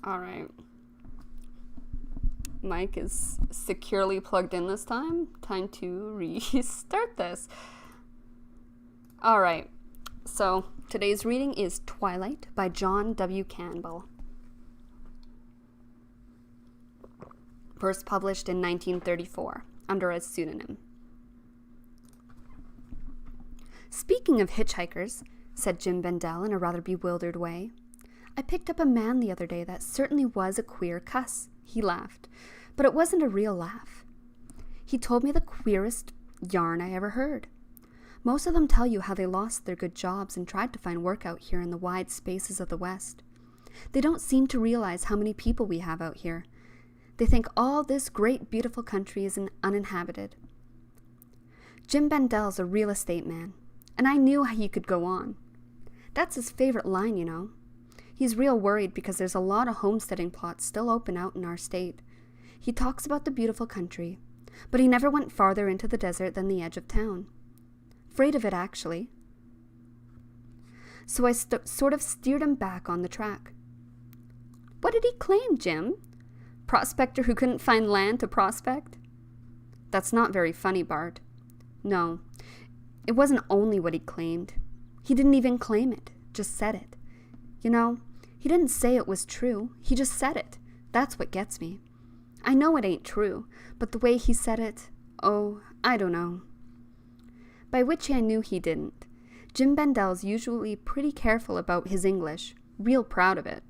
All right. Mic is securely plugged in this time. Time to restart this. All right. So today's reading is Twilight by John W. Campbell. First published in 1934 under a pseudonym. Speaking of hitchhikers, said Jim Bendel in a rather bewildered way, I picked up a man the other day that certainly was a queer cuss. He laughed, but it wasn't a real laugh. He told me the queerest yarn I ever heard. Most of them tell you how they lost their good jobs and tried to find work out here in the wide spaces of the West. They don't seem to realize how many people we have out here. They think all this great, beautiful country is uninhabited. Jim Bendel's a real estate man, and I knew how he could go on. That's his favorite line, you know. He's real worried because there's a lot of homesteading plots still open out in our state. He talks about the beautiful country, but he never went farther into the desert than the edge of town. Afraid of it, actually. So I sort of steered him back on the track. What did he claim, Jim? Prospector who couldn't find land to prospect? That's not very funny, Bart. No, it wasn't only what he claimed. He didn't even claim it, just said it. You know, he didn't say it was true. He just said it. That's what gets me. I know it ain't true, but the way he said it, oh, I don't know. By which I knew he didn't. Jim Bendel's usually pretty careful about his English, real proud of it.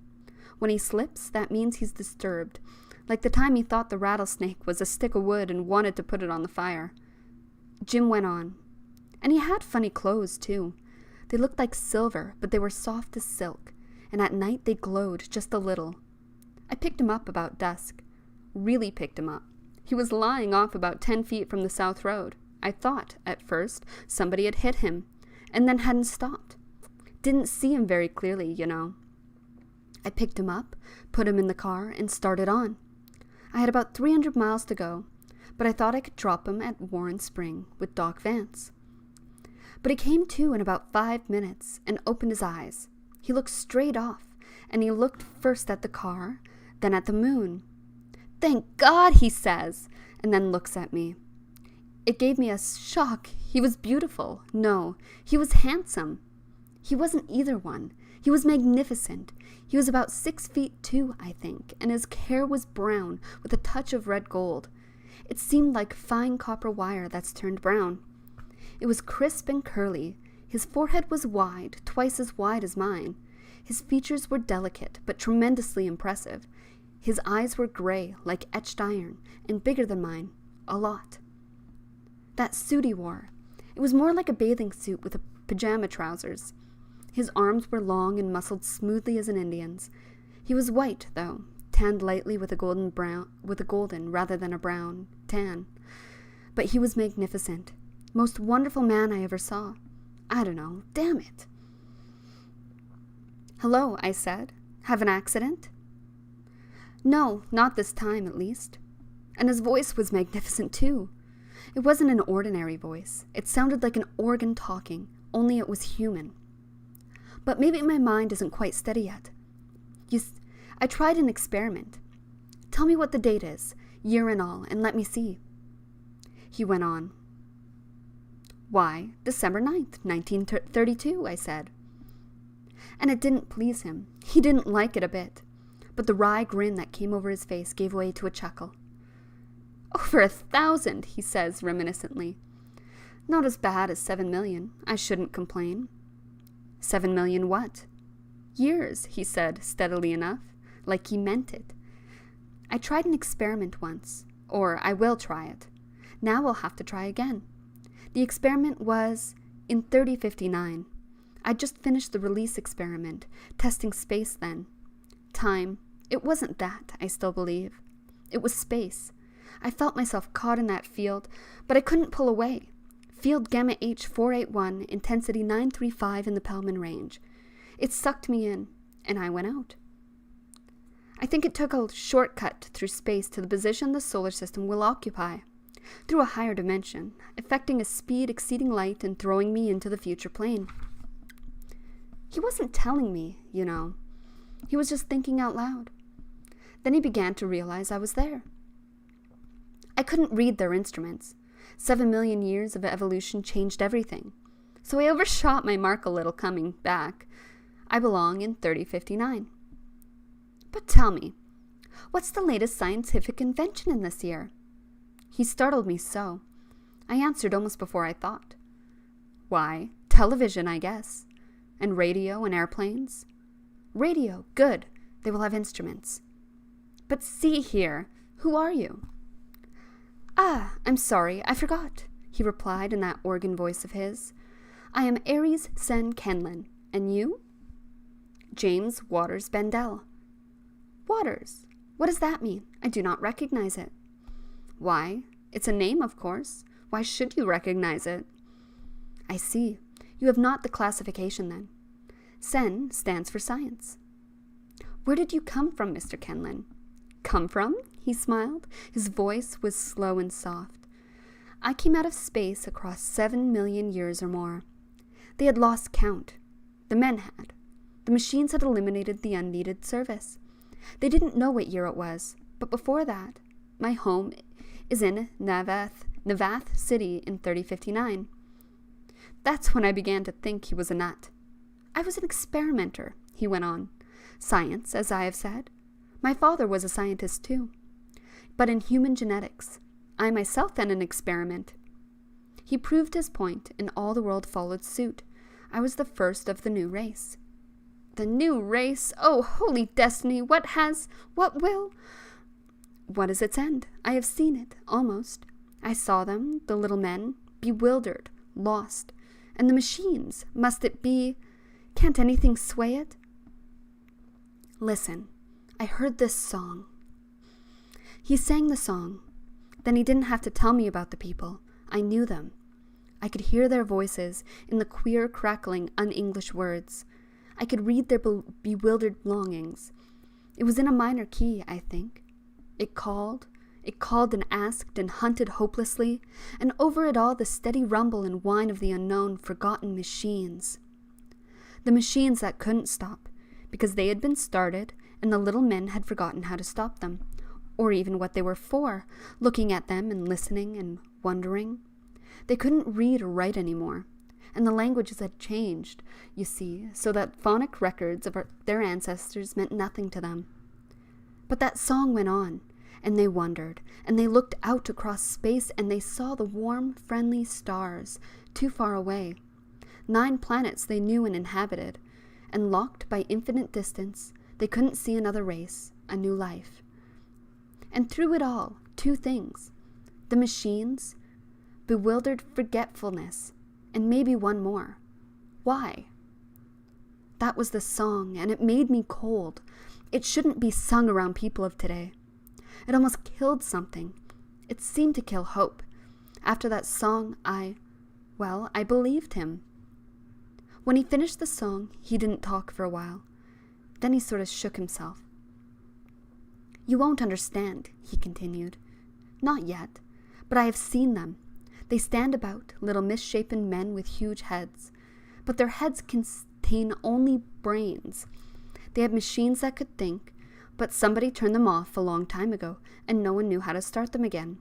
When he slips, that means he's disturbed, like the time he thought the rattlesnake was a stick of wood and wanted to put it on the fire. Jim went on. And he had funny clothes, too. They looked like silver, but they were soft as silk, and at night they glowed just a little. I picked him up about dusk. Really picked him up. He was lying off about 10 feet from the south road. I thought, at first, somebody had hit him, and then hadn't stopped. Didn't see him very clearly, you know. I picked him up, put him in the car, and started on. I had about 300 miles to go, but I thought I could drop him at Warren Spring with Doc Vance. But he came to in about 5 minutes and opened his eyes. He looked straight off, and he looked first at the car, then at the moon. Thank God, he says, and then looks at me. It gave me a shock. He was beautiful. No, he was handsome. He wasn't either one. He was magnificent. He was about 6 feet 2, I think, and his hair was brown with a touch of red gold. It seemed like fine copper wire that's turned brown. It was crisp and curly. His forehead was wide, twice as wide as mine. His features were delicate, but tremendously impressive. His eyes were gray, like etched iron, and bigger than mine, a lot. That suit he wore, it was more like a bathing suit with pajama trousers. His arms were long and muscled smoothly as an Indian's. He was white, though, tanned lightly with a golden rather than a brown tan. But he was magnificent. Most wonderful man I ever saw. I don't know. Damn it. Hello, I said. Have an accident? No, not this time, at least. And his voice was magnificent, too. It wasn't an ordinary voice. It sounded like an organ talking, only it was human. But maybe my mind isn't quite steady yet. I tried an experiment. Tell me what the date is, year and all, and let me see. He went on. Why, December 9th, 1932, I said. And it didn't please him. He didn't like it a bit. But the wry grin that came over his face gave way to a chuckle. Over 1,000, he says reminiscently. Not as bad as 7 million. I shouldn't complain. 7 million what? Years, he said steadily enough, like he meant it. I tried an experiment once, or I will try it. Now I'll have to try again. The experiment was in 3059. I'd just finished the release experiment, testing space then. Time, it wasn't that, I still believe. It was space. I felt myself caught in that field, but I couldn't pull away. Field Gamma H481, intensity 935 in the Pelman range. It sucked me in, and I went out. I think it took a shortcut through space to the position the solar system will occupy, through a higher dimension, effecting a speed exceeding light and throwing me into the future plane. He wasn't telling me, you know. He was just thinking out loud. Then he began to realize I was there. I couldn't read their instruments. 7 million years of evolution changed everything. So I overshot my mark a little coming back. I belong in 3059. But tell me, what's the latest scientific invention in this year? He startled me so. I answered almost before I thought. Why, television, I guess. And radio and airplanes. Radio, good. They will have instruments. But see here, who are you? Ah, I'm sorry, I forgot, he replied in that organ voice of his. I am Aries Sen Kenlin, and you? James Waters Bendel. Waters? What does that mean? I do not recognize it. Why, it's a name, of course. Why should you recognize it? I see. You have not the classification, then. Sen stands for science. Where did you come from, Mr. Kenlin? Come from? He smiled. His voice was slow and soft. I came out of space across 7 million years or more. They had lost count. The men had. The machines had eliminated the unneeded service. They didn't know what year it was, but before that, my home is in Navath City in 3059. That's when I began to think he was a nut. I was an experimenter, he went on. Science, as I have said. My father was a scientist too. But in human genetics, I myself am an experiment. He proved his point, and all the world followed suit. I was the first of the new race. The new race? Oh, holy destiny! What is its end? I have seen it, almost. I saw them, the little men, bewildered, lost. And the machines, must it be? Can't anything sway it? Listen, I heard this song. He sang the song. Then he didn't have to tell me about the people. I knew them. I could hear their voices in the queer, crackling, un-English words. I could read their bewildered longings. It was in a minor key, I think. It called and asked and hunted hopelessly, and over it all the steady rumble and whine of the unknown, forgotten machines. The machines that couldn't stop, because they had been started, and the little men had forgotten how to stop them, or even what they were for, looking at them and listening and wondering. They couldn't read or write anymore, and the languages had changed, you see, so that phonic records of their ancestors meant nothing to them. But that song went on, and they wondered, and they looked out across space, and they saw the warm, friendly stars, too far away. 9 planets they knew and inhabited, and locked by infinite distance, they couldn't see another race, a new life. And through it all, 2 things. The machines, bewildered forgetfulness, and maybe one more. Why? That was the song, and it made me cold. It shouldn't be sung around people of today. It almost killed something. It seemed to kill hope. After that song, I believed him. When he finished the song, he didn't talk for a while. Then he sort of shook himself. You won't understand, he continued. Not yet, but I have seen them. They stand about, little misshapen men with huge heads. But their heads contain only brains. They have machines that could think, but somebody turned them off a long time ago, and no one knew how to start them again.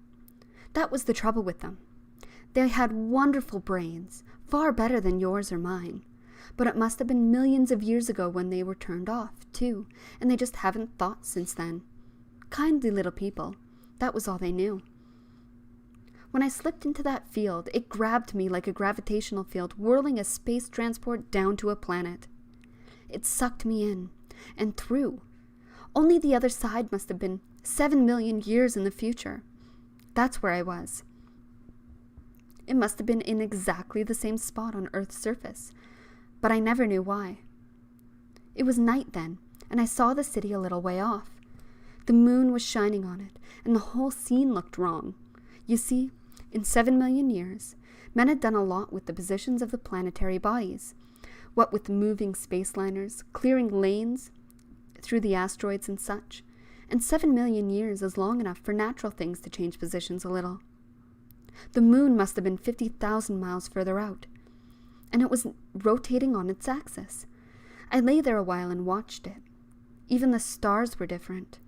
That was the trouble with them. They had wonderful brains, far better than yours or mine. But it must have been millions of years ago when they were turned off, too, and they just haven't thought since then. Kindly little people. That was all they knew. When I slipped into that field, it grabbed me like a gravitational field, whirling a space transport down to a planet. It sucked me in, and through. Only the other side must have been 7 million years in the future. That's where I was. It must have been in exactly the same spot on Earth's surface, but I never knew why. It was night then, and I saw the city a little way off. The moon was shining on it, and the whole scene looked wrong. You see, in 7 million years, men had done a lot with the positions of the planetary bodies. What with moving space liners, clearing lanes through the asteroids and such. And 7 million years is long enough for natural things to change positions a little. The moon must have been 50,000 miles further out, and it was rotating on its axis. I lay there a while and watched it. Even the stars were different.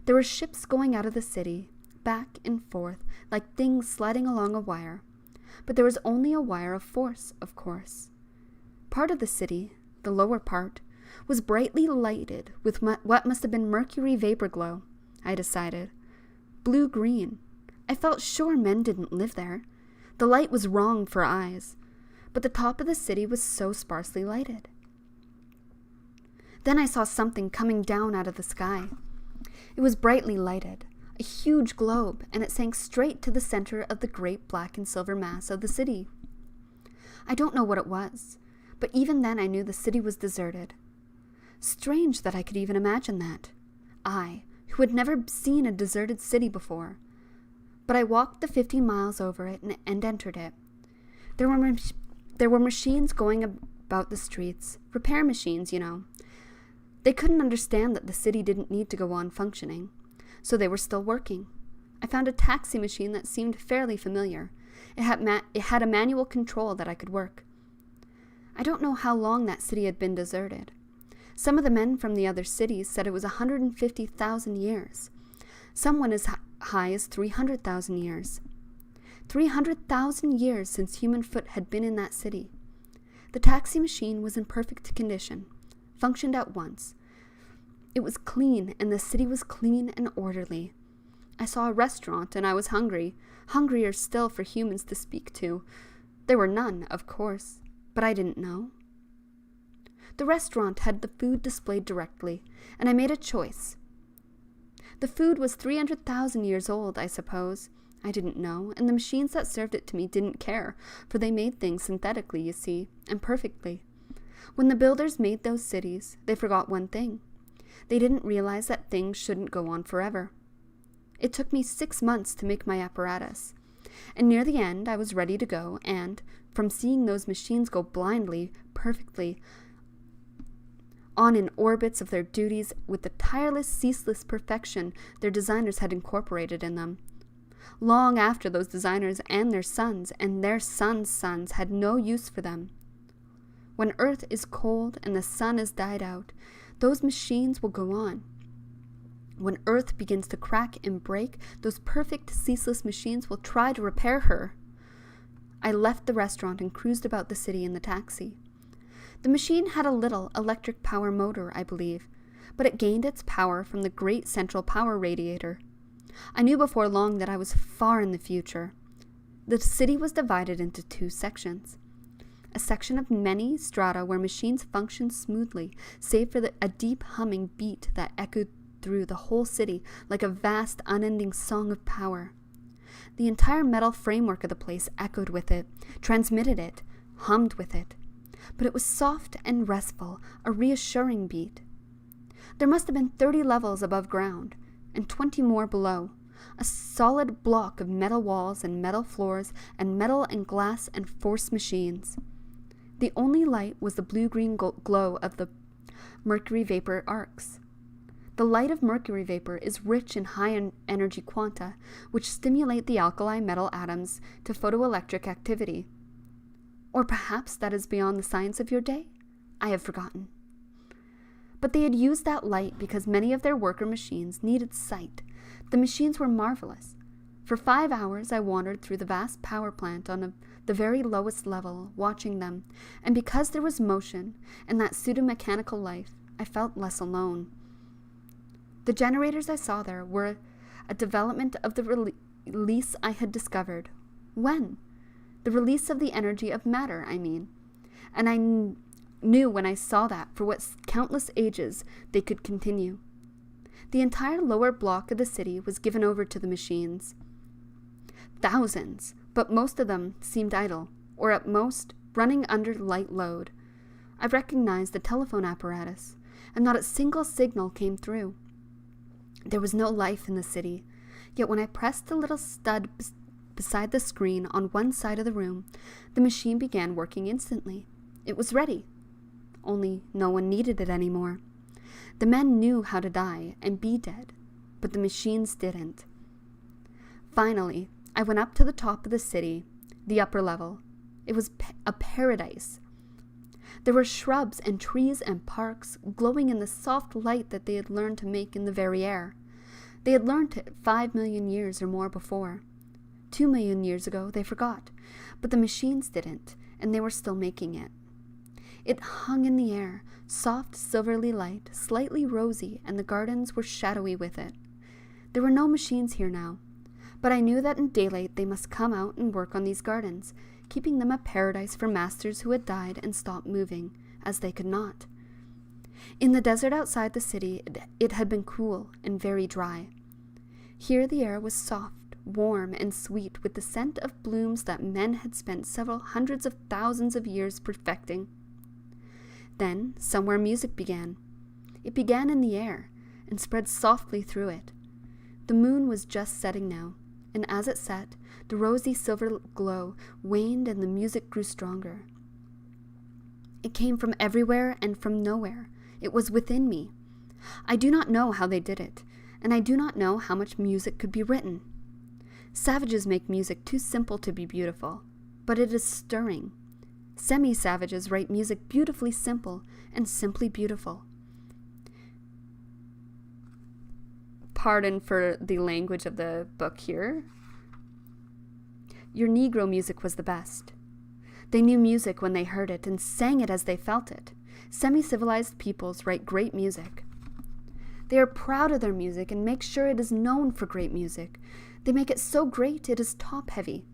There were ships going out of the city, back and forth, like things sliding along a wire. But there was only a wire of force, of course. Part of the city, the lower part, was brightly lighted with what must have been mercury vapor glow, I decided. Blue-green. I felt sure men didn't live there. The light was wrong for eyes, but the top of the city was so sparsely lighted. Then I saw something coming down out of the sky. It was brightly lighted, a huge globe, and it sank straight to the center of the great black and silver mass of the city. I don't know what it was, but even then I knew the city was deserted. Strange that I could even imagine that. I, who had never seen a deserted city before. But I walked the 50 miles over it and entered it. There were machines going about the streets, repair machines, you know. They couldn't understand that the city didn't need to go on functioning, so they were still working. I found a taxi machine that seemed fairly familiar. It had a manual control that I could work. I don't know how long that city had been deserted. Some of the men from the other cities said it was 150,000 years. Some went as high as 300,000 years. 300,000 years since human foot had been in that city. The taxi machine was in perfect condition, functioned at once. It was clean, and the city was clean and orderly. I saw a restaurant, and I was hungry, hungrier still for humans to speak to. There were none, of course, but I didn't know. The restaurant had the food displayed directly, and I made a choice. The food was 300,000 years old, I suppose. I didn't know, and the machines that served it to me didn't care, for they made things synthetically, you see, and perfectly. When the builders made those cities, they forgot one thing. They didn't realize that things shouldn't go on forever. It took me 6 months to make my apparatus, and near the end I was ready to go, and, from seeing those machines go blindly, perfectly, on in orbits of their duties with the tireless, ceaseless perfection their designers had incorporated in them. Long after those designers and their sons sons had no use for them. When Earth is cold and the sun has died out, those machines will go on. When Earth begins to crack and break, those perfect, ceaseless machines will try to repair her. I left the restaurant and cruised about the city in the taxi. The machine had a little electric power motor, I believe, but it gained its power from the great central power radiator. I knew before long that I was far in the future. The city was divided into 2 sections. A section of many strata where machines functioned smoothly, save for a deep humming beat that echoed through the whole city like a vast, unending song of power. The entire metal framework of the place echoed with it, transmitted it, hummed with it. But it was soft and restful, a reassuring beat. There must have been 30 levels above ground, and 20 more below, a solid block of metal walls and metal floors and metal and glass and force machines. The only light was the blue-green glow of the mercury vapor arcs. The light of mercury vapor is rich in high energy quanta, which stimulate the alkali metal atoms to photoelectric activity. Or perhaps that is beyond the science of your day? I have forgotten. But they had used that light because many of their worker machines needed sight. The machines were marvelous. For 5 hours I wandered through the vast power plant on the very lowest level, watching them, and because there was motion and that pseudo-mechanical life, I felt less alone. The generators I saw there were a development of the release I had discovered. When? The release of the energy of matter, I mean. And I knew when I saw that for what countless ages they could continue. The entire lower block of the city was given over to the machines. Thousands, but most of them seemed idle, or at most running under light load. I recognized the telephone apparatus, and not a single signal came through. There was no life in the city, yet when I pressed the little stud beside the screen on one side of the room, the machine began working instantly. It was ready. Only no one needed it anymore. The men knew how to die and be dead, but the machines didn't. Finally, I went up to the top of the city, the upper level. It was a paradise. There were shrubs and trees and parks glowing in the soft light that they had learned to make in the very air. They had learned it 5 million years or more before. 2 million years ago they forgot, but the machines didn't, and they were still making it. It hung in the air, soft silvery light, slightly rosy, and the gardens were shadowy with it. There were no machines here now, but I knew that in daylight they must come out and work on these gardens, keeping them a paradise for masters who had died and stopped moving, as they could not. In the desert outside the city, it had been cool and very dry. Here the air was soft, warm, and sweet with the scent of blooms that men had spent several hundreds of thousands of years perfecting. Then, somewhere music began. It began in the air, and spread softly through it. The moon was just setting now, and as it set, the rosy silver glow waned and the music grew stronger. It came from everywhere and from nowhere. It was within me. I do not know how they did it, and I do not know how much music could be written. Savages make music too simple to be beautiful, but it is stirring. Semi-savages write music beautifully simple and simply beautiful. Pardon for the language of the book here. Your Negro music was the best. They knew music when they heard it and sang it as they felt it. Semi-civilized peoples write great music. They are proud of their music and make sure it is known for great music. They make it so great it is top-heavy.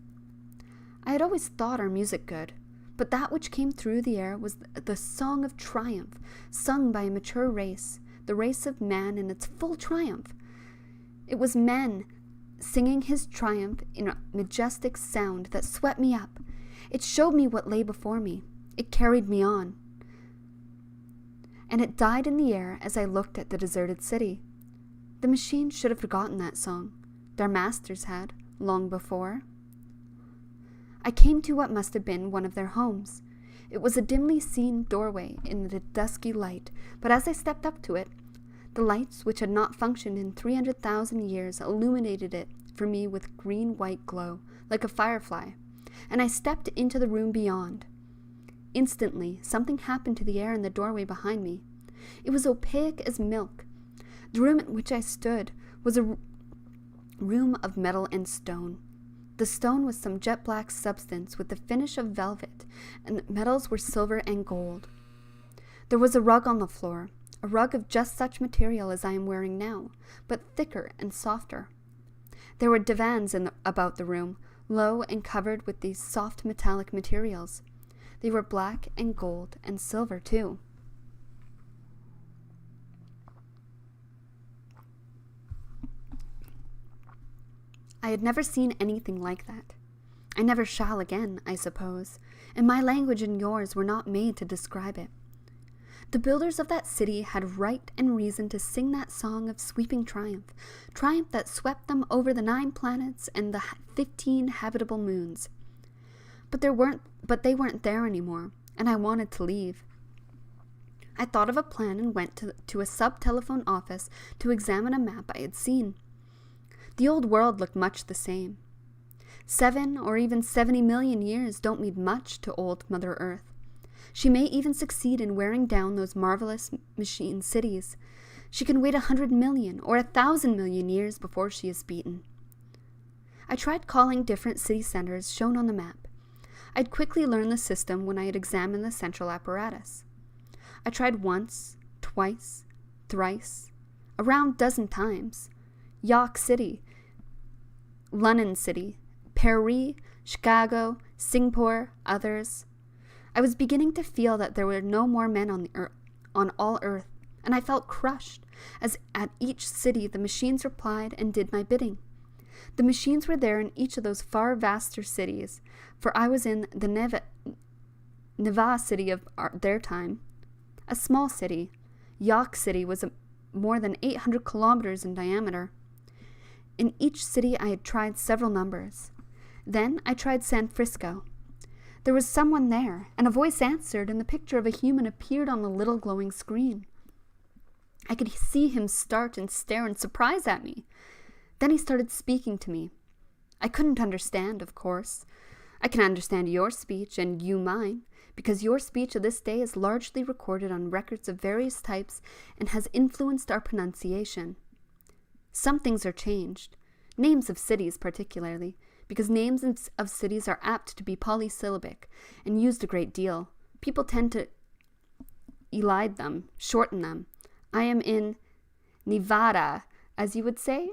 I had always thought our music good, but that which came through the air was the song of triumph, sung by a mature race, the race of man in its full triumph. It was men singing his triumph in a majestic sound that swept me up. It showed me what lay before me. It carried me on. And it died in the air as I looked at the deserted city. The machines should have forgotten that song. Their masters had, long before. I came to what must have been one of their homes. It was a dimly seen doorway in the dusky light, but as I stepped up to it, the lights, which had not functioned in 300,000 years, illuminated it for me with green-white glow, like a firefly, and I stepped into the room beyond. Instantly, something happened to the air in the doorway behind me. It was opaque as milk. The room in which I stood was a room of metal and stone. The stone was some jet-black substance with the finish of velvet, and the metals were silver and gold. There was a rug on the floor, a rug of just such material as I am wearing now, but thicker and softer. There were divans about the room, low and covered with these soft metallic materials. They were black and gold and silver too. I had never seen anything like that. I never shall again, I suppose, and my language and yours were not made to describe it. The builders of that city had right and reason to sing that song of sweeping triumph, triumph that swept them over the 9 planets and the 15 habitable moons. But they weren't there anymore, and I wanted to leave. I thought of a plan and went to a sub-telephone office to examine a map I had seen. The old world looked much the same. 7 or even 70 million years don't mean much to old Mother Earth. She may even succeed in wearing down those marvelous machine cities. She can wait 100 million or 1,000 million years before she is beaten. I tried calling different city centers shown on the map. I'd quickly learned the system when I had examined the central apparatus. I tried once, twice, thrice, a round dozen times. York City, London City, Paris, Chicago, Singapore, others. I was beginning to feel that there were no more men on all earth, and I felt crushed, as at each city the machines replied and did my bidding. The machines were there in each of those far vaster cities, for I was in the Neva city of their time, a small city. York City was more than 800 kilometers in diameter. In each city I had tried several numbers. Then I tried San Francisco. There was someone there, and a voice answered, and the picture of a human appeared on the little glowing screen. I could see him start and stare in surprise at me. Then he started speaking to me. I couldn't understand, of course. I can understand your speech, and you mine, because your speech of this day is largely recorded on records of various types and has influenced our pronunciation. Some things are changed. Names of cities particularly, because names of cities are apt to be polysyllabic and used a great deal. People tend to elide them, shorten them. I am in Nevada, as you would say.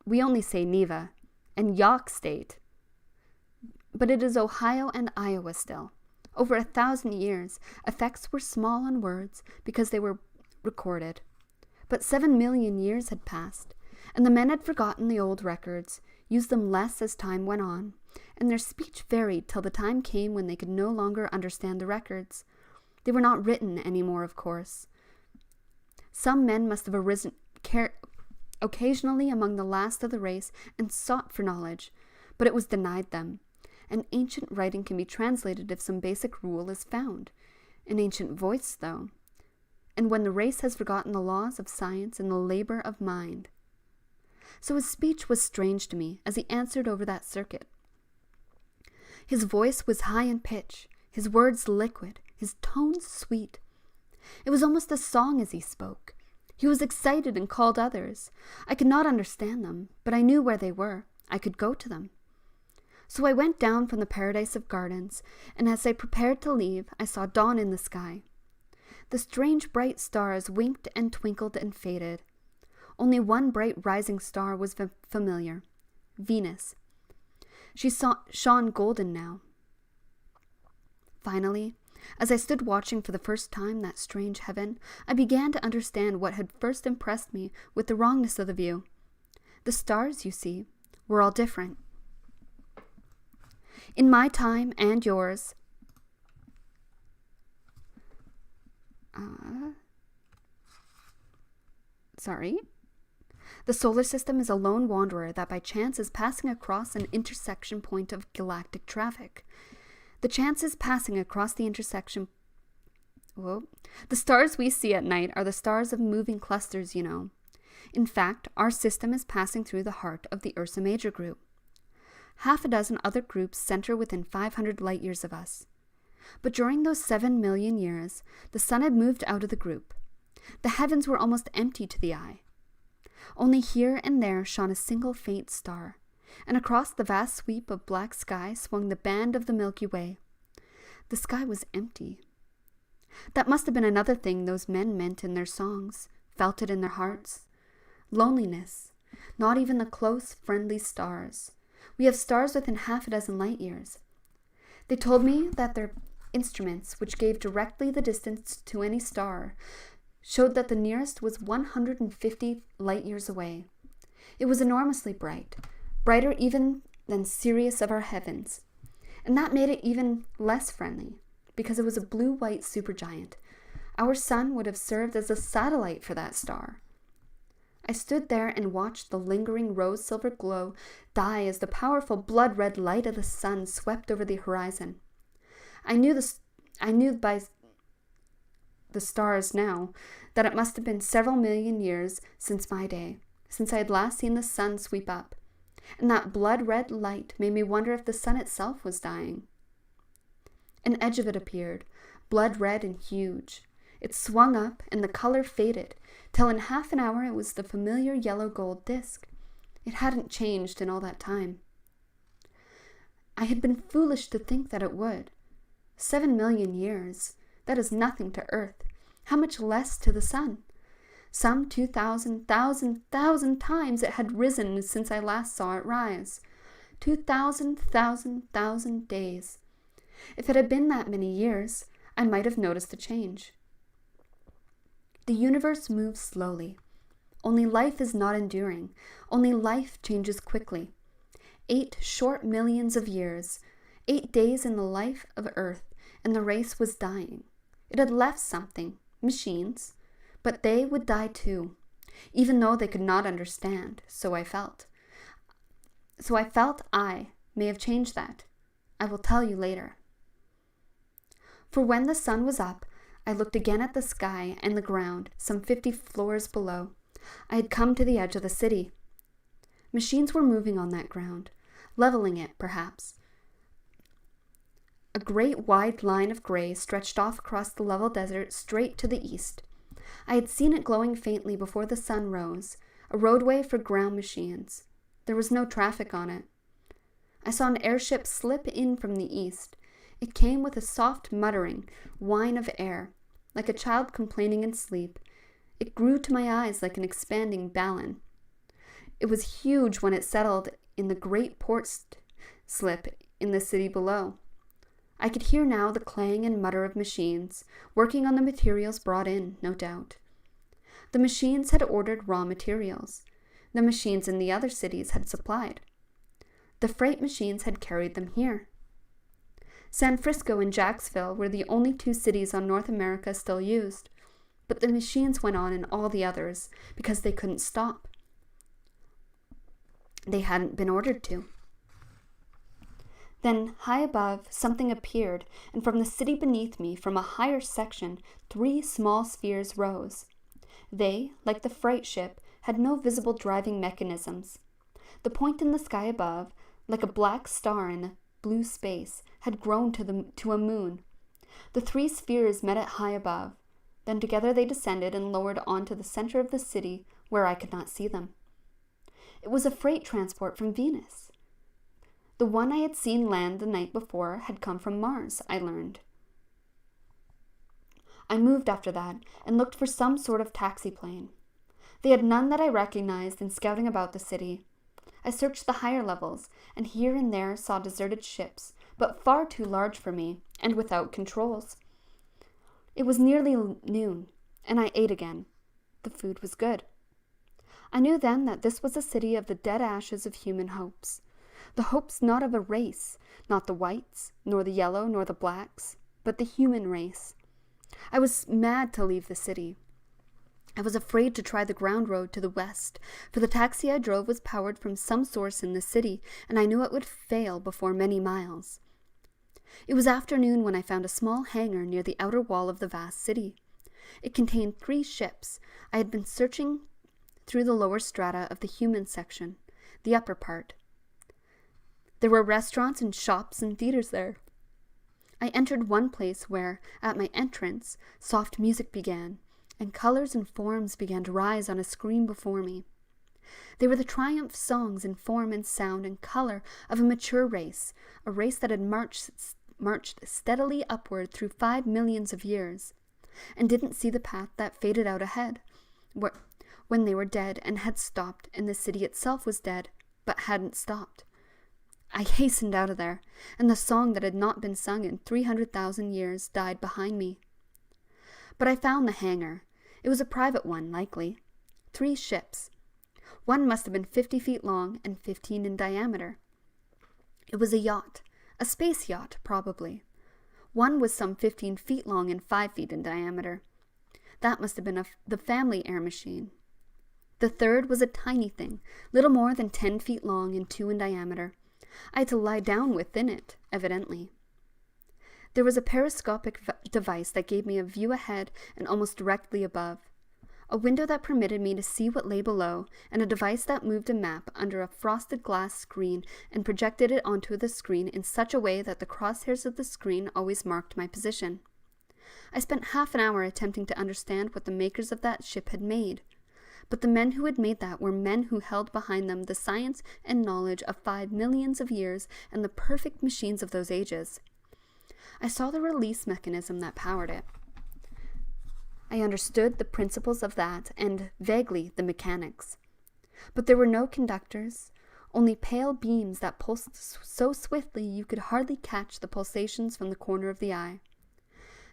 We only say Neva, and Yawk State. But it is Ohio and Iowa still. Over 1,000 years, effects were small on words because they were recorded. But 7 million years had passed, and the men had forgotten the old records, used them less as time went on, and their speech varied till the time came when they could no longer understand the records. They were not written any more, of course. Some men must have arisen occasionally among the last of the race and sought for knowledge, but it was denied them. An ancient writing can be translated if some basic rule is found. An ancient voice, though. And when the race has forgotten the laws of science and the labor of mind. So his speech was strange to me as he answered over that circuit. His voice was high in pitch, his words liquid, his tones sweet. It was almost a song as he spoke. He was excited and called others. I could not understand them, but I knew where they were. I could go to them. So I went down from the paradise of gardens, and as I prepared to leave, I saw dawn in the sky. The strange bright stars winked and twinkled and faded. Only one bright rising star was familiar, Venus. She shone golden now. Finally, as I stood watching for the first time that strange heaven, I began to understand what had first impressed me with the wrongness of the view. The stars, you see, were all different. In my time and yours, the solar system is a lone wanderer that by chance is passing across an intersection point of galactic traffic. The chance is passing across the intersection. The stars we see at night are the stars of moving clusters, you know. In fact, our system is passing through the heart of the Ursa Major group. 6 other groups center within 500 light-years of us. But during those 7 million years, the sun had moved out of the group. The heavens were almost empty to the eye. Only here and there shone a single faint star, and across the vast sweep of black sky swung the band of the Milky Way. The sky was empty. That must have been another thing those men meant in their songs, felt it in their hearts. Loneliness, not even the close, friendly stars. We have stars within 6 light-years. They told me that their instruments, which gave directly the distance to any star, showed that the nearest was 150 light-years away. It was enormously bright, brighter even than Sirius of our heavens, and that made it even less friendly, because it was a blue-white supergiant. Our sun would have served as a satellite for that star. I stood there and watched the lingering rose-silver glow die as the powerful blood-red light of the sun swept over the horizon. I knew by the stars now that it must have been several million years since my day, since I had last seen the sun sweep up, and that blood-red light made me wonder if the sun itself was dying. An edge of it appeared, blood-red and huge. It swung up, and the color faded, till in half an hour it was the familiar yellow-gold disk. It hadn't changed in all that time. I had been foolish to think that it would. 7 million years, that is nothing to Earth. How much less to the sun? Some 2,000 times it had risen since I last saw it rise. 2,000 days. If it had been that many years, I might have noticed a change. The universe moves slowly. Only life is not enduring. Only life changes quickly. 8 short millions of years, 8 days in the life of Earth, and the race was dying. It had left something, machines, but they would die too, even though they could not understand, so I felt. I may have changed that. I will tell you later. For when the sun was up, I looked again at the sky and the ground, some 50 floors below. I had come to the edge of the city. Machines were moving on that ground, leveling it, perhaps. A great wide line of gray stretched off across the level desert straight to the east. I had seen it glowing faintly before the sun rose, a roadway for ground machines. There was no traffic on it. I saw an airship slip in from the east. It came with a soft muttering whine of air, like a child complaining in sleep. It grew to my eyes like an expanding balloon. It was huge when it settled in the great port slip in the city below. I could hear now the clang and mutter of machines, working on the materials brought in, no doubt. The machines had ordered raw materials. The machines in the other cities had supplied. The freight machines had carried them here. San Francisco and Jacksonville were the only two cities on North America still used, but the machines went on in all the others because they couldn't stop. They hadn't been ordered to. Then, high above, something appeared, and from the city beneath me, from a higher section, 3 small spheres rose. They, like the freight ship, had no visible driving mechanisms. The point in the sky above, like a black star in blue space, had grown to a moon. The 3 spheres met it high above. Then together they descended and lowered onto the center of the city, where I could not see them. It was a freight transport from Venus. The one I had seen land the night before had come from Mars, I learned. I moved after that and looked for some sort of taxi plane. They had none that I recognized in scouting about the city. I searched the higher levels, and here and there saw deserted ships, but far too large for me, and without controls. It was nearly noon, and I ate again. The food was good. I knew then that this was a city of the dead ashes of human hopes. The hopes not of a race, not the whites, nor the yellow, nor the blacks, but the human race. I was mad to leave the city. I was afraid to try the ground road to the west, for the taxi I drove was powered from some source in the city, and I knew it would fail before many miles. It was afternoon when I found a small hangar near the outer wall of the vast city. It contained 3 ships. I had been searching through the lower strata of the human section, the upper part. There were restaurants and shops and theaters there. I entered one place where, at my entrance, soft music began, and colors and forms began to rise on a screen before me. They were the triumph songs in form and sound and color of a mature race, a race that had marched steadily upward through 5 millions of years, and didn't see the path that faded out ahead, when they were dead and had stopped, and the city itself was dead, but hadn't stopped. I hastened out of there, and the song that had not been sung in 300,000 years died behind me. But I found the hangar. It was a private one, likely. 3 ships. One must have been 50 feet long and 15 in diameter. It was a yacht, a space yacht, probably. One was some 15 feet long and 5 feet in diameter. That must have been the family air machine. The third was a tiny thing, little more than 10 feet long and 2 in diameter. I had to lie down within it, evidently. There was a periscopic device that gave me a view ahead and almost directly above, a window that permitted me to see what lay below, and a device that moved a map under a frosted glass screen and projected it onto the screen in such a way that the crosshairs of the screen always marked my position. I spent half an hour attempting to understand what the makers of that ship had made. But the men who had made that were men who held behind them the science and knowledge of 5 millions of years and the perfect machines of those ages. I saw the release mechanism that powered it. I understood the principles of that and, vaguely, the mechanics. But there were no conductors, only pale beams that pulsed so swiftly you could hardly catch the pulsations from the corner of the eye.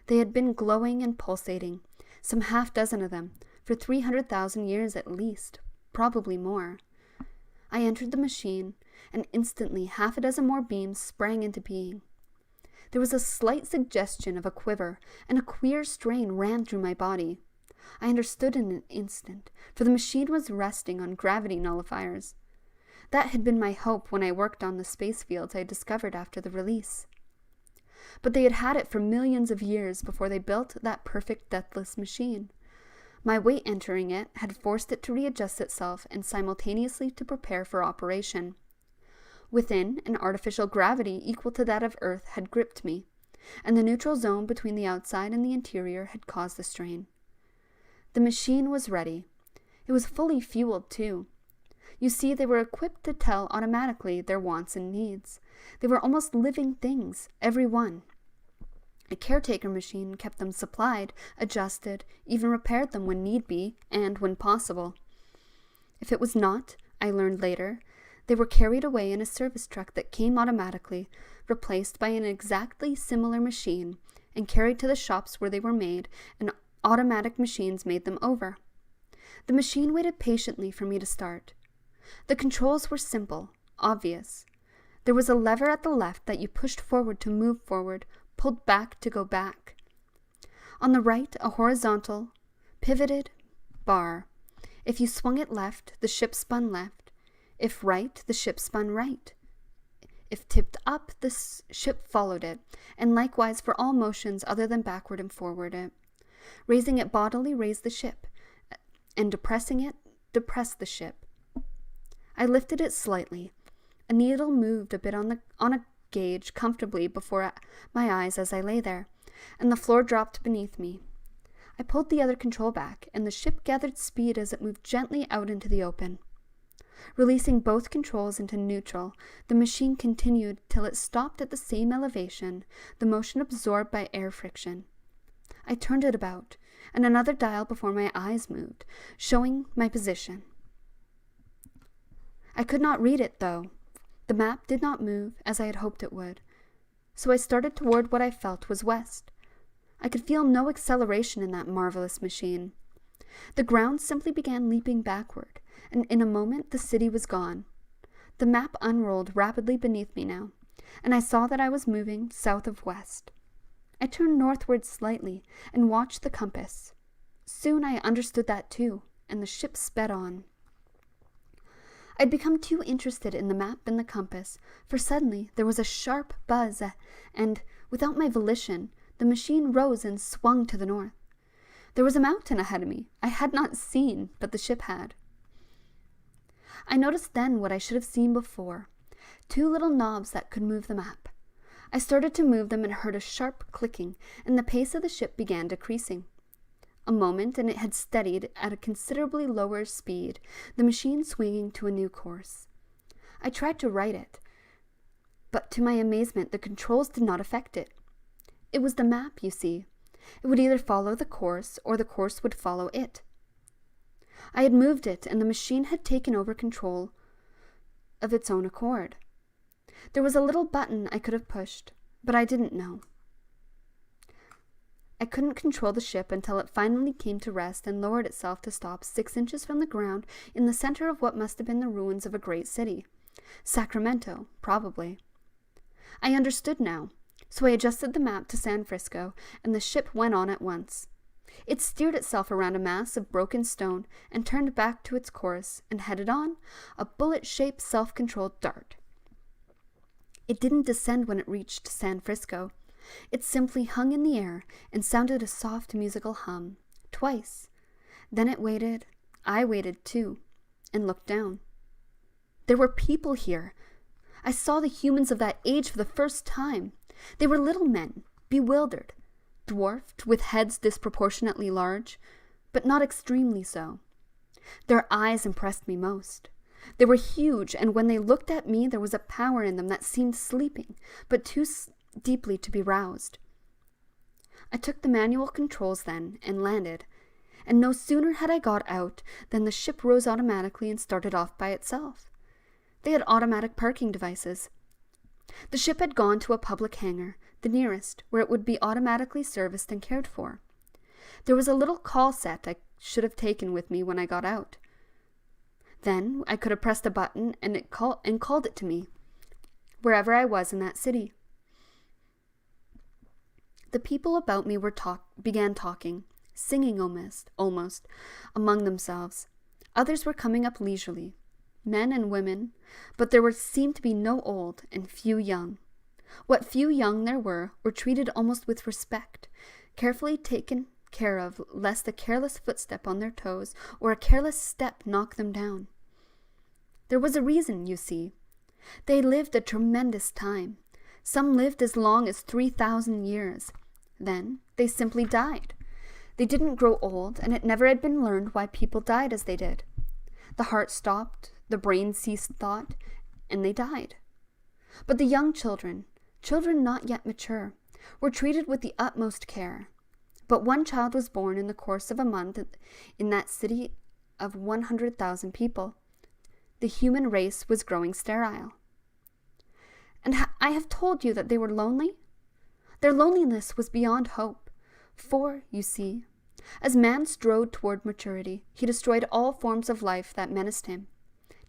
They had been glowing and pulsating, some 6 of them, for 300,000 years at least, probably more. I entered the machine, and instantly 6 more beams sprang into being. There was a slight suggestion of a quiver, and a queer strain ran through my body. I understood in an instant, for the machine was resting on gravity nullifiers. That had been my hope when I worked on the space fields I discovered after the release. But they had had it for millions of years before they built that perfect deathless machine. My weight entering it had forced it to readjust itself and simultaneously to prepare for operation. Within, an artificial gravity equal to that of Earth had gripped me, and the neutral zone between the outside and the interior had caused the strain. The machine was ready. It was fully fueled, too. You see, they were equipped to tell automatically their wants and needs. They were almost living things, every one. A caretaker machine kept them supplied, adjusted, even repaired them when need be, and when possible. If it was not, I learned later, they were carried away in a service truck that came automatically, replaced by an exactly similar machine, and carried to the shops where they were made, and automatic machines made them over. The machine waited patiently for me to start. The controls were simple, obvious. There was a lever at the left that you pushed forward to move forward, pulled back to go back. On the right, a horizontal, pivoted bar. If you swung it left, the ship spun left. If right, the ship spun right. If tipped up, the ship followed it, and likewise for all motions other than backward and forward it. Raising it bodily raised the ship, and depressing it depressed the ship. I lifted it slightly. A needle moved a bit on a gauge comfortably before my eyes as I lay there, and the floor dropped beneath me. I pulled the other control back, and the ship gathered speed as it moved gently out into the open. Releasing both controls into neutral, the machine continued till it stopped at the same elevation, the motion absorbed by air friction. I turned it about, and another dial before my eyes moved, showing my position. I could not read it, though. The map did not move as I had hoped it would, so I started toward what I felt was west. I could feel no acceleration in that marvelous machine. The ground simply began leaping backward, and in a moment the city was gone. The map unrolled rapidly beneath me now, and I saw that I was moving south of west. I turned northward slightly and watched the compass. Soon I understood that too, and the ship sped on. I'd become too interested in the map and the compass, for suddenly there was a sharp buzz, and, without my volition, the machine rose and swung to the north. There was a mountain ahead of me I had not seen, but the ship had. I noticed then what I should have seen before, 2 little knobs that could move the map. I started to move them and heard a sharp clicking, and the pace of the ship began decreasing. A moment, and it had steadied at a considerably lower speed, the machine swinging to a new course. I tried to right it, but to my amazement the controls did not affect it. It was the map, you see. It would either follow the course, or the course would follow it. I had moved it, and the machine had taken over control of its own accord. There was a little button I could have pushed, but I didn't know. I couldn't control the ship until it finally came to rest and lowered itself to stop 6 inches from the ground in the center of what must have been the ruins of a great city. Sacramento, probably. I understood now, so I adjusted the map to San Francisco, and the ship went on at once. It steered itself around a mass of broken stone and turned back to its course and headed on, a bullet-shaped self-controlled dart. It didn't descend when it reached San Francisco. It simply hung in the air and sounded a soft musical hum, twice. Then it waited, I waited too, and looked down. There were people here. I saw the humans of that age for the first time. They were little men, bewildered, dwarfed, with heads disproportionately large, but not extremely so. Their eyes impressed me most. They were huge, and when they looked at me, there was a power in them that seemed sleeping, but too deeply to be roused. I took the manual controls then, and landed, and no sooner had I got out than the ship rose automatically and started off by itself. They had automatic parking devices. The ship had gone to a public hangar, the nearest, where it would be automatically serviced and cared for. There was a little call set I should have taken with me when I got out. Then I could have pressed a button and called it to me, wherever I was in that city. The people about me began talking, singing almost, among themselves. Others were coming up leisurely, men and women, but there seemed to be no old and few young. What few young there were treated almost with respect, carefully taken care of lest a careless footstep on their toes or a careless step knock them down. There was a reason, you see. They lived a tremendous time. Some lived as long as 3,000 years. Then they simply died. They didn't grow old, and it never had been learned why people died as they did. The heart stopped, the brain ceased thought, and they died. But the young children not yet mature, were treated with the utmost care. But one child was born in the course of a month in that city of 100,000 people. The human race was growing sterile. And I have told you that they were lonely? Their loneliness was beyond hope. For, you see, as man strode toward maturity, he destroyed all forms of life that menaced him.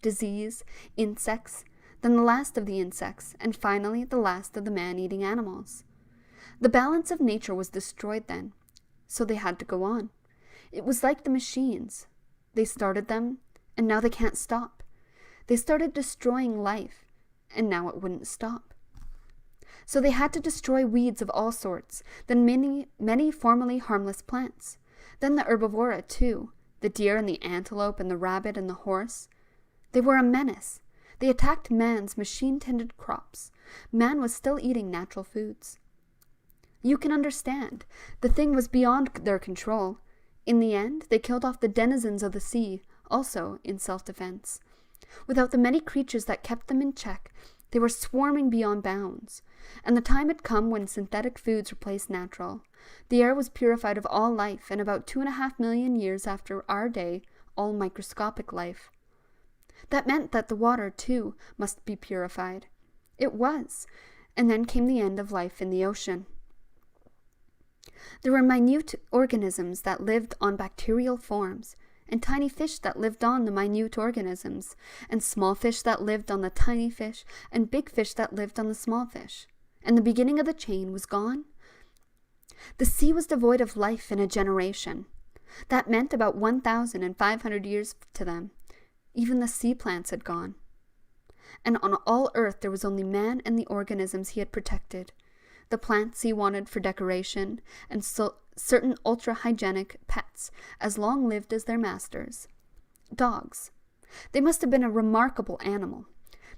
Disease, insects, then the last of the insects, and finally the last of the man-eating animals. The balance of nature was destroyed then, so they had to go on. It was like the machines. They started them, and now they can't stop. They started destroying life, and now it wouldn't stop. So they had to destroy weeds of all sorts, then many formerly harmless plants. Then the herbivora, too, the deer and the antelope and the rabbit and the horse. They were a menace. They attacked man's machine-tended crops. Man was still eating natural foods. You can understand. The thing was beyond their control. In the end, they killed off the denizens of the sea, also in self-defense. Without the many creatures that kept them in check, they were swarming beyond bounds. And the time had come when synthetic foods replaced natural. The air was purified of all life, and about 2.5 million years after our day, all microscopic life. That meant that the water, too, must be purified. It was. And then came the end of life in the ocean. There were minute organisms that lived on bacterial forms, and tiny fish that lived on the minute organisms, and small fish that lived on the tiny fish, and big fish that lived on the small fish. And the beginning of the chain was gone. The sea was devoid of life in a generation. That meant about 1,500 years to them. Even the sea plants had gone. And on all earth there was only man and the organisms he had protected. The plants he wanted for decoration, and certain ultra-hygienic pets, as long-lived as their masters. Dogs. They must have been a remarkable animal.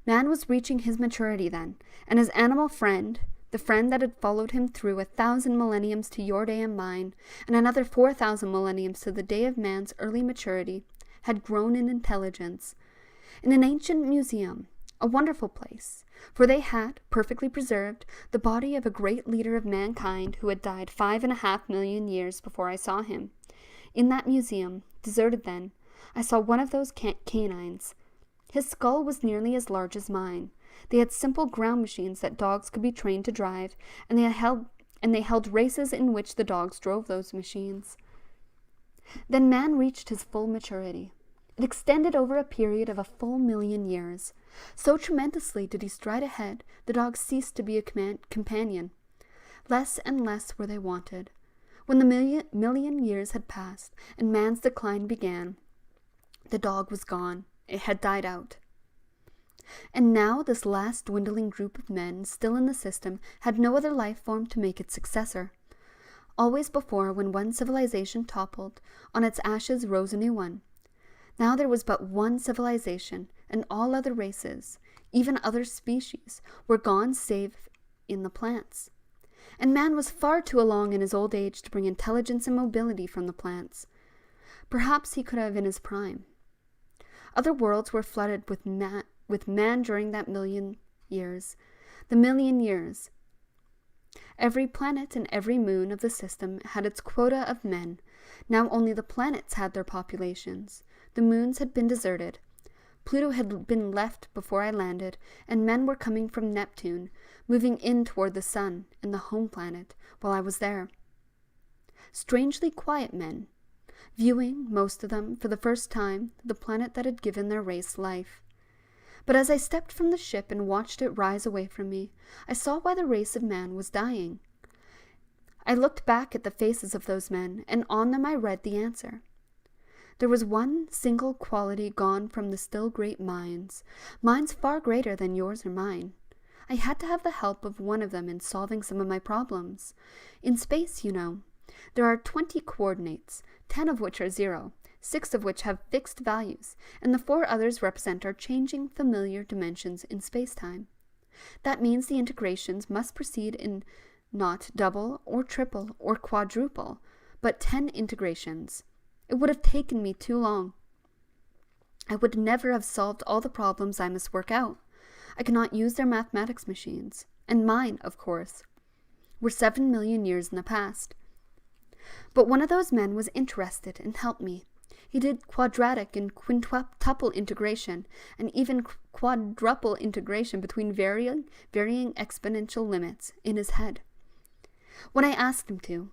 Man was reaching his maturity then, and his animal friend, the friend that had followed him through 1,000 millenniums to your day and mine, and another 4,000 millenniums to the day of man's early maturity, had grown in intelligence. In an ancient museum, a wonderful place, for they had, perfectly preserved, the body of a great leader of mankind who had died 5.5 million years before I saw him. In that museum, deserted then, I saw one of those canines. His skull was nearly as large as mine. They had simple ground machines that dogs could be trained to drive, and they held races in which the dogs drove those machines. Then man reached his full maturity. It extended over a period of a full 1,000,000 years. So tremendously did he stride ahead, the dogs ceased to be a companion. Less and less were they wanted. When the million years had passed, and man's decline began, the dog was gone. It had died out. And now this last dwindling group of men still in the system had no other life form to make its successor. Always before, when one civilization toppled, on its ashes rose a new one. Now there was but one civilization, and all other races, even other species, were gone save in the plants. And man was far too along in his old age to bring intelligence and mobility from the plants. Perhaps he could have in his prime. Other worlds were flooded with man during that 1,000,000 years. The 1,000,000 years. Every planet and every moon of the system had its quota of men. Now only the planets had their populations. The moons had been deserted. Pluto had been left before I landed, and men were coming from Neptune, moving in toward the sun and the home planet while I was there. Strangely quiet men, viewing, most of them, for the first time, the planet that had given their race life. But as I stepped from the ship and watched it rise away from me, I saw why the race of man was dying. I looked back at the faces of those men, and on them I read the answer. There was one single quality gone from the still great minds far greater than yours or mine. I had to have the help of one of them in solving some of my problems. In space, you know, there are 20 coordinates, 10 of which are 0, 6 of which have fixed values, and the 4 others represent our changing, familiar dimensions in space-time. That means the integrations must proceed in not double or triple or quadruple, but 10 integrations. It would have taken me too long. I would never have solved all the problems I must work out. I could not use their mathematics machines, and mine, of course, were 7 million years in the past. But one of those men was interested and helped me. He did quadratic and quintuple integration, and even quadruple integration between varying exponential limits in his head, when I asked him to.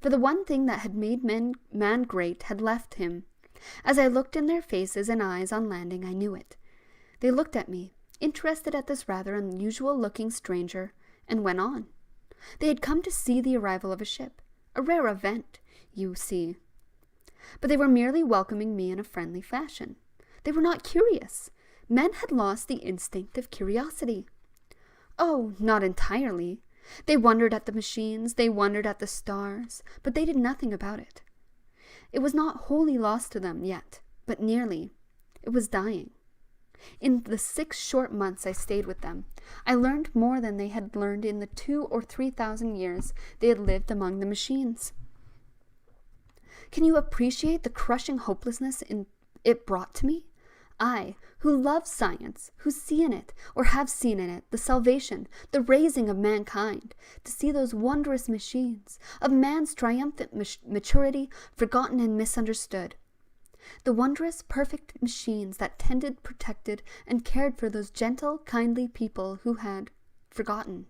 For the one thing that had made man great had left him. As I looked in their faces and eyes on landing, I knew it. They looked at me, interested at this rather unusual-looking stranger, and went on. They had come to see the arrival of a ship, a rare event, you see. But they were merely welcoming me in a friendly fashion. They were not curious. Men had lost the instinct of curiosity. Oh, not entirely. They wondered at the machines, they wondered at the stars, but they did nothing about it. It was not wholly lost to them yet, but nearly. It was dying. In the 6 short months I stayed with them, I learned more than they had learned in the 2,000 or 3,000 years they had lived among the machines. Can you appreciate the crushing hopelessness it brought to me? I, who love science, who see in it, or have seen in it, the salvation, the raising of mankind, to see those wondrous machines, of man's triumphant maturity, forgotten and misunderstood. The wondrous, perfect machines that tended, protected, and cared for those gentle, kindly people who had forgotten.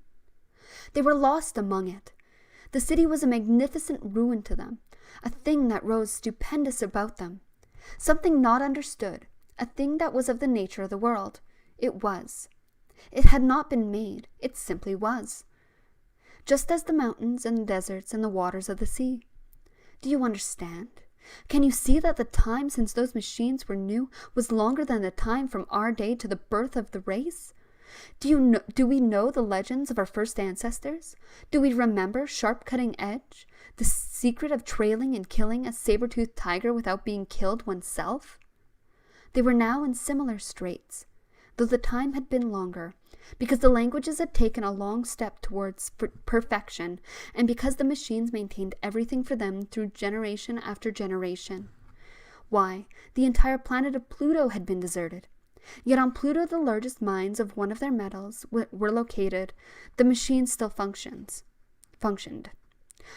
They were lost among it. The city was a magnificent ruin to them, a thing that rose stupendous about them, something not understood, a thing that was of the nature of the world. It was. It had not been made. It simply was. Just as the mountains and the deserts and the waters of the sea. Do you understand? Can you see that the time since those machines were new was longer than the time from our day to the birth of the race? Do we know the legends of our first ancestors? Do we remember sharp cutting edge, the secret of trailing and killing a saber-toothed tiger without being killed oneself? They were now in similar straits, though the time had been longer, because the languages had taken a long step towards perfection, and because the machines maintained everything for them through generation after generation. Why, the entire planet of Pluto had been deserted. Yet on Pluto the largest mines of one of their metals were located. The machine still functioned.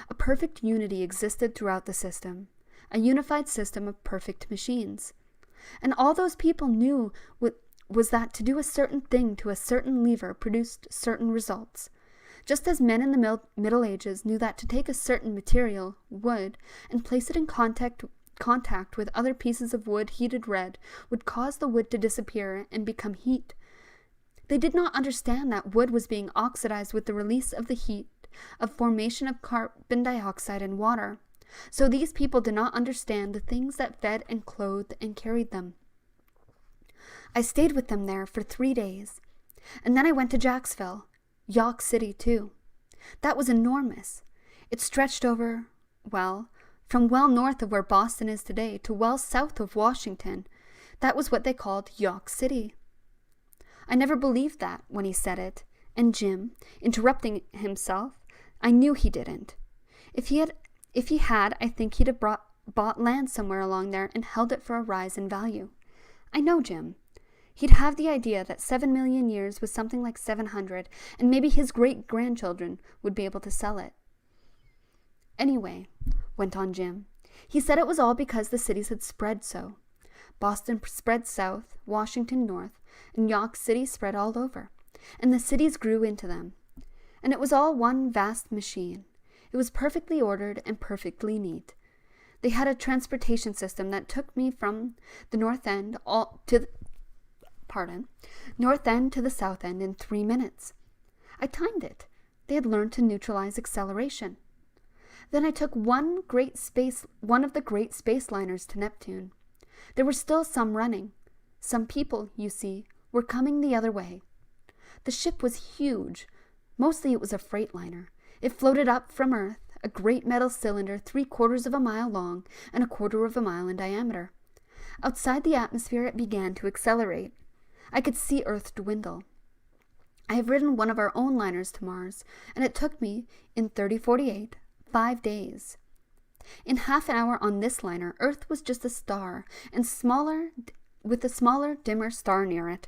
A perfect unity existed throughout the system, a unified system of perfect machines. And all those people knew was that to do a certain thing to a certain lever produced certain results, just as men in the Middle Ages knew that to take a certain material, wood, and place it in contact with other pieces of wood heated red would cause the wood to disappear and become heat. They did not understand that wood was being oxidized with the release of the heat of formation of carbon dioxide and water. So these people did not understand the things that fed and clothed and carried them. I stayed with them there for 3 days, and then I went to Jacksville, York City too. That was enormous. It stretched over, from well north of where Boston is today to well south of Washington. That was what they called York City. I never believed that when he said it, and Jim, interrupting himself, I knew he didn't. If he had, I think he'd have bought land somewhere along there and held it for a rise in value. I know Jim. He'd have the idea that 7 million years was something like 700, and maybe his great-grandchildren would be able to sell it. Anyway, went on Jim, he said it was all because the cities had spread so. Boston spread south, Washington north, and York City spread all over, and the cities grew into them. And it was all one vast machine. It was perfectly ordered and perfectly neat. They had a transportation system that took me from the north end to the south end in 3 minutes. I timed it. They had learned to neutralize acceleration. Then I took one of the great space liners to Neptune. There were still some running. Some people, you see, were coming the other way. The ship was huge. Mostly it was a freight liner. It floated up from Earth, a great metal cylinder 3/4 of a mile long and 1/4 of a mile in diameter. Outside the atmosphere it began to accelerate. I could see Earth dwindle. I have ridden one of our own liners to Mars, and it took me, in 3048, 5 days. In half an hour on this liner, Earth was just a star, and smaller with a smaller, dimmer star near it.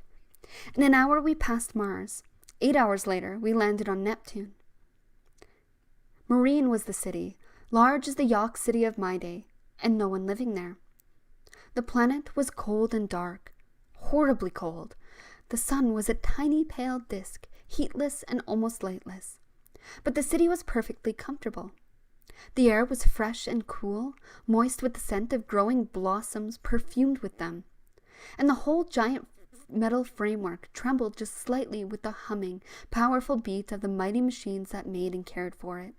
In an hour we passed Mars. 8 hours later, we landed on Neptune. Marine was the city, large as the York City of my day, and no one living there. The planet was cold and dark, horribly cold. The sun was a tiny pale disk, heatless and almost lightless. But the city was perfectly comfortable. The air was fresh and cool, moist with the scent of growing blossoms, perfumed with them. And the whole giant metal framework trembled just slightly with the humming, powerful beat of the mighty machines that made and cared for it.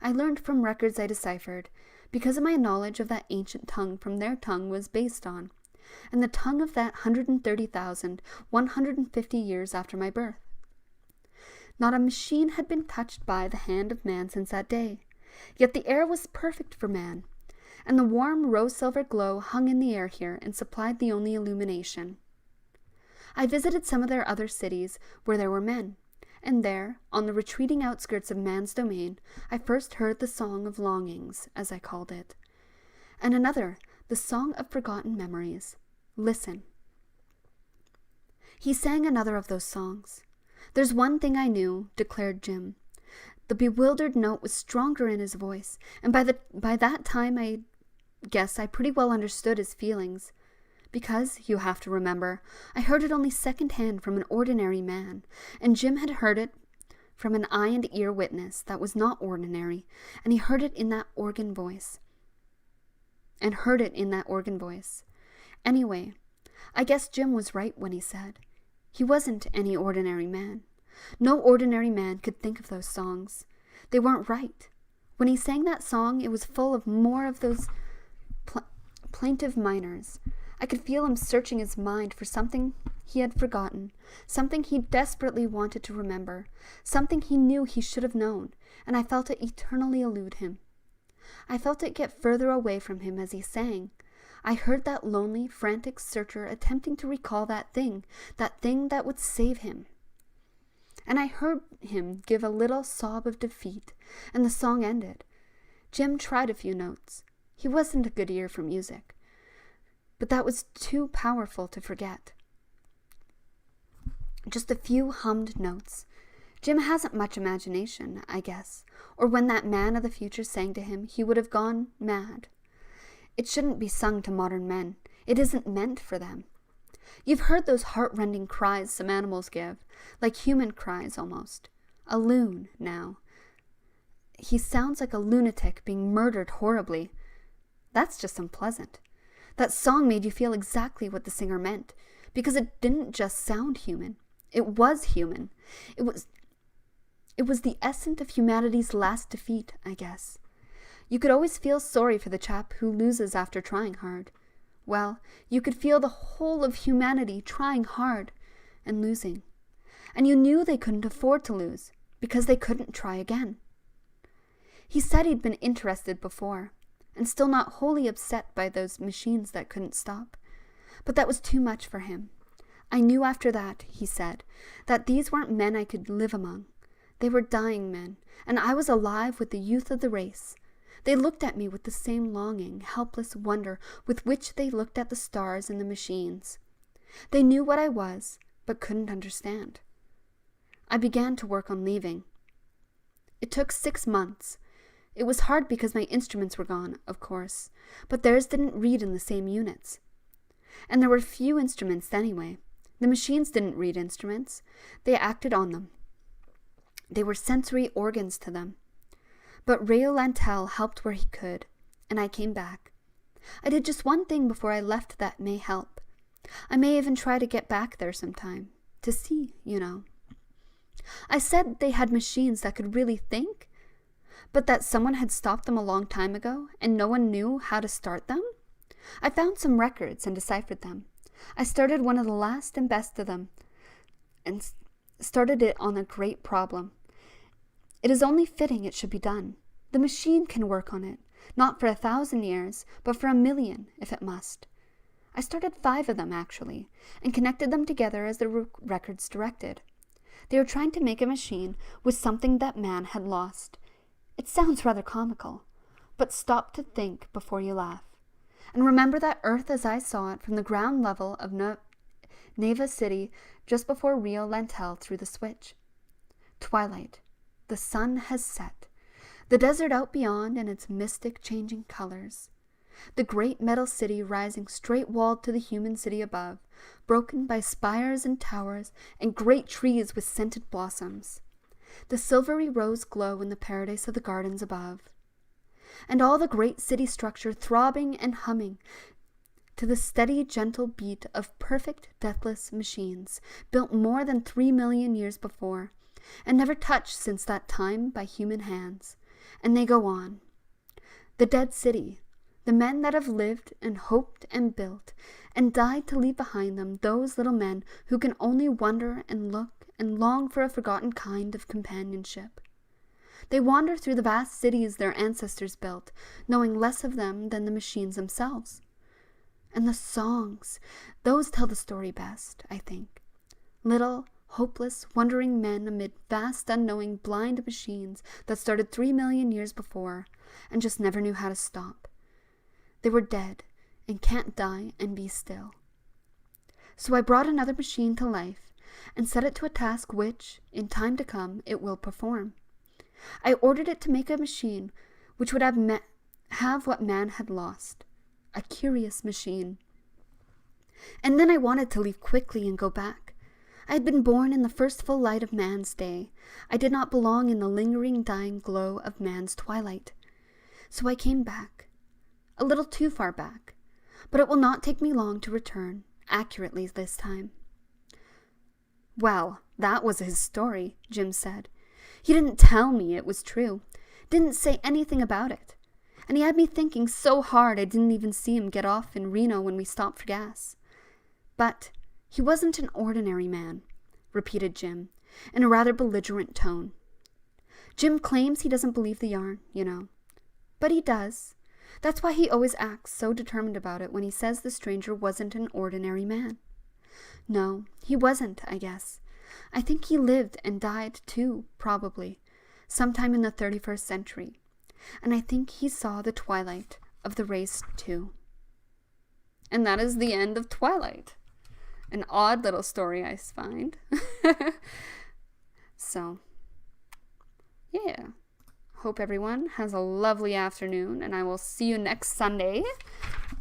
I learned from records I deciphered, because of my knowledge of that ancient tongue from their tongue was based on, and the tongue of that 130,150 years after my birth. Not a machine had been touched by the hand of man since that day, yet the air was perfect for man, and the warm rose-silver glow hung in the air here and supplied the only illumination. I visited some of their other cities where there were men, and there, on the retreating outskirts of man's domain, I first heard the Song of Longings, as I called it, and another, the Song of Forgotten Memories. Listen. He sang another of those songs. There's one thing I knew, declared Jim. The bewildered note was stronger in his voice, and by that time I guess I pretty well understood his feelings. Because, you have to remember, I heard it only second-hand from an ordinary man, and Jim had heard it from an eye and ear witness that was not ordinary, and he heard it in that organ voice. Anyway, I guess Jim was right when he said, he wasn't any ordinary man. No ordinary man could think of those songs. They weren't right. When he sang that song, it was full of more of those plaintive minors. I could feel him searching his mind for something he had forgotten, something he desperately wanted to remember, something he knew he should have known, and I felt it eternally elude him. I felt it get further away from him as he sang. I heard that lonely, frantic searcher attempting to recall that thing that would save him. And I heard him give a little sob of defeat, and the song ended. Jim tried a few notes. He wasn't a good ear for music, but that was too powerful to forget. Just a few hummed notes. Jim hasn't much imagination, I guess, or when that man of the future sang to him, he would have gone mad. It shouldn't be sung to modern men. It isn't meant for them. You've heard those heart-rending cries some animals give, like human cries almost. A loon, now. He sounds like a lunatic being murdered horribly. That's just unpleasant. That song made you feel exactly what the singer meant, because it didn't just sound human. It was human. It was the essence of humanity's last defeat, I guess. You could always feel sorry for the chap who loses after trying hard. Well, you could feel the whole of humanity trying hard and losing. And you knew they couldn't afford to lose, because they couldn't try again. He said he'd been interested before, and still not wholly upset by those machines that couldn't stop. But that was too much for him. I knew after that, he said, that these weren't men I could live among. They were dying men, and I was alive with the youth of the race. They looked at me with the same longing, helpless wonder with which they looked at the stars and the machines. They knew what I was, but couldn't understand. I began to work on leaving. It took 6 months. It was hard because my instruments were gone, of course, but theirs didn't read in the same units. And there were few instruments anyway. The machines didn't read instruments. They acted on them. They were sensory organs to them. But Ray Lantel helped where he could, and I came back. I did just one thing before I left that may help. I may even try to get back there sometime, to see, you know. I said they had machines that could really think, but that someone had stopped them a long time ago, and no one knew how to start them? I found some records and deciphered them. I started one of the last and best of them, and started it on a great problem. It is only fitting it should be done. The machine can work on it, not for 1,000 years, but for 1,000,000, if it must. I started 5 of them, actually, and connected them together as the records directed. They were trying to make a machine with something that man had lost. It sounds rather comical, but stop to think before you laugh. and remember that Earth as I saw it from the ground level of Neva City just before Rio Lantel threw the switch. Twilight. The sun has set. The desert out beyond in its mystic changing colors. The great metal city rising straight-walled to the human city above, broken by spires and towers and great trees with scented blossoms. The silvery rose glow in the paradise of the gardens above. And all the great city structure throbbing and humming to the steady, gentle beat of perfect, deathless machines, built more than 3 million years before, and never touched since that time by human hands. And they go on. The dead city, the men that have lived and hoped and built and died to leave behind them those little men who can only wonder and look and long for a forgotten kind of companionship. They wander through the vast cities their ancestors built, knowing less of them than the machines themselves. And the songs, those tell the story best, I think. Little, hopeless, wandering men amid vast, unknowing, blind machines that started 3 million years before and just never knew how to stop. They were dead and can't die and be still. So I brought another machine to life and set it to a task which, in time to come, it will perform. I ordered it to make a machine which would have what man had lost, a curious machine. And then I wanted to leave quickly and go back. I had been born in the first full light of man's day. I did not belong in the lingering, dying glow of man's twilight. So I came back, a little too far back, but it will not take me long to return, accurately this time. Well, that was his story, Jim said. He didn't tell me it was true, didn't say anything about it. And he had me thinking so hard I didn't even see him get off in Reno when we stopped for gas. But he wasn't an ordinary man, repeated Jim, in a rather belligerent tone. Jim claims he doesn't believe the yarn, you know. But he does. That's why he always acts so determined about it when he says the stranger wasn't an ordinary man. No, he wasn't, I guess. I think he lived and died too, probably, sometime in the 31st century. And I think he saw the twilight of the race too. And that is the end of Twilight. An odd little story, I find. So, yeah. Hope everyone has a lovely afternoon, and I will see you next Sunday